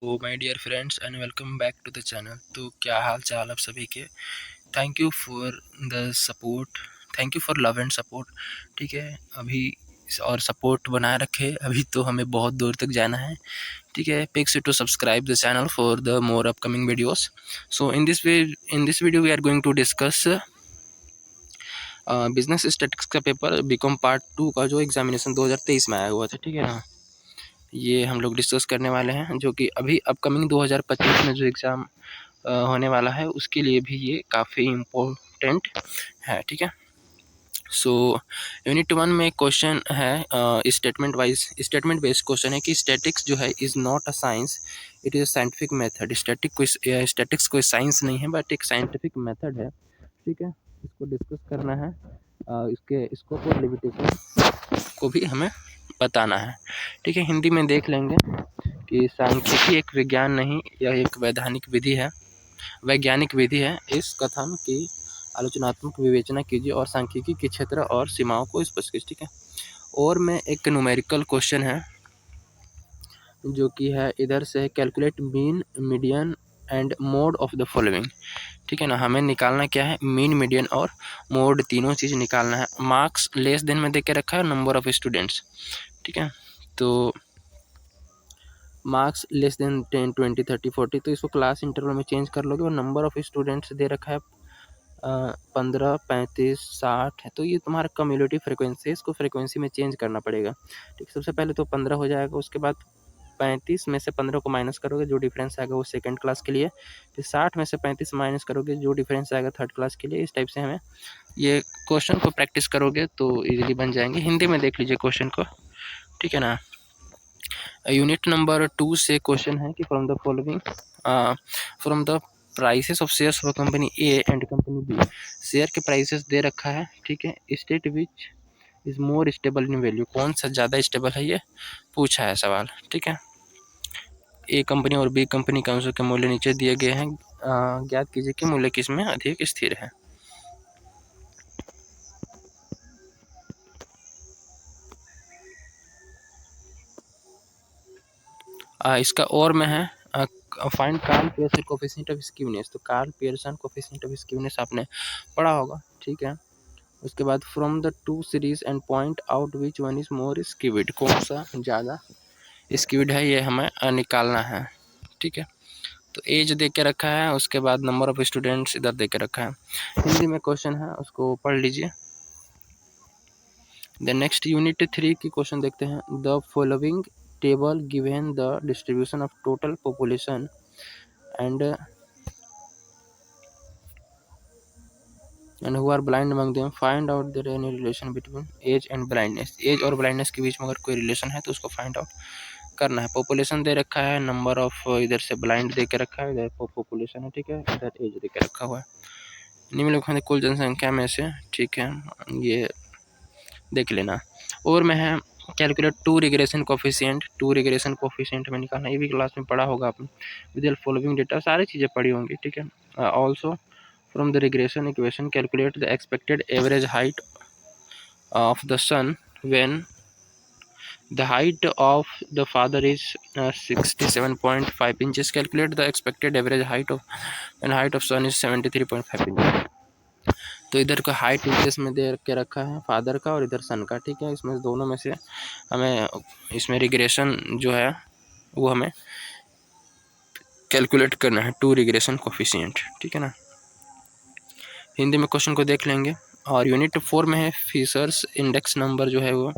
तो my dear friends and welcome back to the channel. तो क्या हाल चाल आप सभी के। Thank you for the support, thank you for love and support. ठीक है, अभी और सपोर्ट बनाए रखे। अभी तो हमें बहुत दूर तक जाना है। ठीक है, picks to subscribe the channel for the more upcoming videos. So in this video we are going to discuss business statistics का पेपर बीकॉम पार्ट 2 का जो एग्जामिनेशन 2023 में आया हुआ था। ठीक है ना, ये हम लोग डिस्कस करने वाले हैं, जो कि अभी अपकमिंग 2025 में जो एग्ज़ाम होने वाला है उसके लिए भी ये काफ़ी इम्पोर्टेंट है। ठीक है, सो यूनिट 1 में क्वेश्चन है स्टेटमेंट बेस्ड क्वेश्चन है कि स्टैटिक्स जो है is not a science, it is scientific method. Statics कोई साइंस नहीं है बट एक साइंटिफिक मेथड है। ठीक है, इसको डिस्कस करना है। इसके स्कोप और लिमिटेशन को भी हमें बताना है। ठीक है, हिंदी में देख लेंगे कि सांख्यिकी एक विज्ञान नहीं, यह एक वैज्ञानिक विधि है। इस कथन की आलोचनात्मक विवेचना कीजिए और सांख्यिकी के क्षेत्र और सीमाओं को स्पष्ट कीजिए। ठीक है, और में एक न्यूमेरिकल क्वेश्चन है जो कि है इधर से calculate mean median and mode of the following. ठीक है ना, हमें निकालना क्या है, मीन मीडियन और मोड, तीनों चीज़ निकालना है। मार्क्स लेस देन में दे के रखा है, नंबर ऑफ स्टूडेंट्स। ठीक है, तो मार्क्स लेस देन 10, 20, 30, 40, तो इसको क्लास इंटरवल में चेंज कर लोगे। और नंबर ऑफ स्टूडेंट्स दे रखा है 15, 35, 60 है, तो ये तुम्हारा कम्युलेटिव फ्रिक्वेंसी है, इसको फ्रिक्वेंसी में चेंज करना पड़ेगा। ठीक, सबसे पहले तो 15 हो जाएगा, उसके बाद 35 में से 15 को माइनस करोगे, जो डिफरेंस आएगा वो सेकंड क्लास के लिए। फिर 60 में से 35 माइनस करोगे, जो डिफरेंस आएगा थर्ड क्लास के लिए। इस टाइप से हमें ये क्वेश्चन को प्रैक्टिस करोगे तो इजीली बन जाएंगे। हिंदी में देख लीजिए क्वेश्चन को। ठीक है ना, यूनिट नंबर 2 से क्वेश्चन है कि from the prices of shares of company A and company B, share के प्राइसेस दे रखा है। ठीक है, state which is more stable in value, कौन सा ज़्यादा स्टेबल है, ये पूछा है सवाल। ठीक है, ए कंपनी और बी कंपनी के अंशों के मूल्य नीचे दिए गए हैं, ज्ञात कीजिए कि मूल्य किसमें अधिक स्थिर है। इसका और में है find Karl Pearson coefficient of skewness. तो Karl Pearson coefficient of skewness आपने पढ़ा होगा। ठीक है, उसके बाद from the two series and point out which one is more skewed, कौन सा ज़्यादा स्क्यूड है, ये हमें निकालना है। ठीक है, तो एज दे के रखा है, उसके बाद नंबर ऑफ स्टूडेंट्स इधर दे के रखा है। हिंदी में क्वेश्चन है, उसको पढ़ लीजिए। द नेक्स्ट यूनिट 3 की क्वेश्चन देखते हैं। The following table given the distribution of total population and who are blind among them, find out there any relation between age and blindness। Age और ब्लाइंडनेस के बीच में अगर कोई रिलेशन है तो उसको फाइंड आउट करना है। पॉपुलेशन दे रखा है, नंबर ऑफ इधर से ब्लाइंड दे के रखा है, इधर पॉपुलेशन है। ठीक है, इधर एज दे के रखा हुआ है। निम्नलिखित कुल जनसंख्या में से, ठीक है, ये देख लेना। और में है कैलकुलेट टू रिग्रेशन कोफिशिएंट में निकालना, ये भी क्लास में पढ़ा होगा आपने। विद फॉलोइंग डेटा, सारी चीज़ें पढ़ी होंगी। ठीक है, also from the regression equation calculate the expected average height of the son when the height of the father is 67.5 inches, calculate the expected average height of and height of son is 73.5 inches। तो इधर का height inches में दे के रखा है father का और इधर सन का। ठीक है, इसमें दोनों में से हमें इसमें रिग्रेशन जो है वो हमें कैलकुलेट करना है, टू रिग्रेशन कोफिशिएंट। ठीक है ना, हिंदी में क्वेश्चन को देख लेंगे। और यूनिट 4 में है फिशर्स इंडेक्स नंबर, जो है वो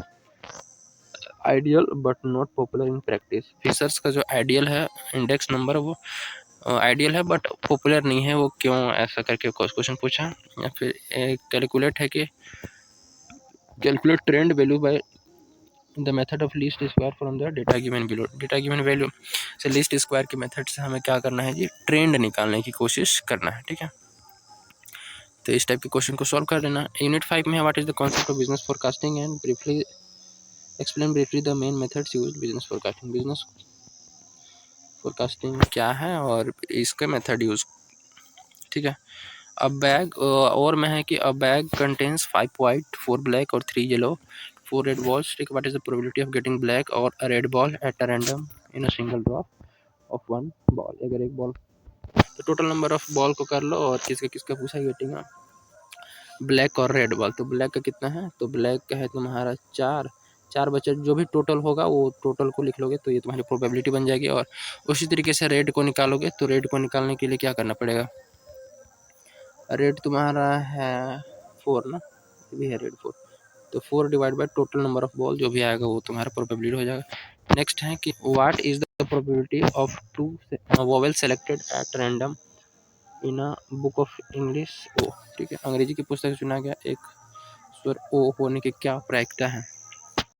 ideal but not popular in practice. Fisher's का जो आइडियल है इंडेक्स नंबर, वो आइडियल है बट पॉपुलर नहीं है, वो क्यों, ऐसा करके क्वेश्चन पूछा। या फिर कैलकुलेट है कि calculate trend value by the method of least square from the data given below. Data given value से लीस्ट स्क्वायर के मेथड से हमें क्या करना है जी, ट्रेंड निकालने की कोशिश करना है। ठीक है, तो इस टाइप के क्वेश्चन को सॉल्व कर लेना। यूनिट 5 में है what is the concept of business forecasting and briefly explain briefly the main methods used business forecasting. Business forecasting क्या है और इसका मेथड यूज। ठीक है, अ बैग और में है कि a bag contains 5 white, 4 black और 3 येलो, 4 रेड बॉल्स। ठीक है, what is the probability of getting black और a red ball at a random in a single drop. Of one ball, अगर एक बॉल, तो टोटल नंबर ऑफ बॉल को कर लो और किसका किसका पूछा गेटिंग है, ब्लैक और रेड बॉल। तो ब्लैक का कितना है, तो ब्लैक का है तुम्हारा 4, 4 बचे, जो भी टोटल होगा वो टोटल को लिख लोगे तो ये तुम्हारी प्रोबेबिलिटी बन जाएगी। और उसी तरीके से रेड को निकालोगे, तो रेड को निकालने के लिए क्या करना पड़ेगा, रेड तुम्हारा है 4 ना, ये भी है रेड 4, तो 4 divide by total number of ball जो भी आएगा वो तुम्हारा प्रोबेबिलिटी हो जाएगा। नेक्स्ट है कि what is the probability of 2 vowel selected at random in a book of English ओ। ठीक है, अंग्रेजी की पुस्तक चुना गया एक स्वर ओ होने की क्या प्रायिकता है।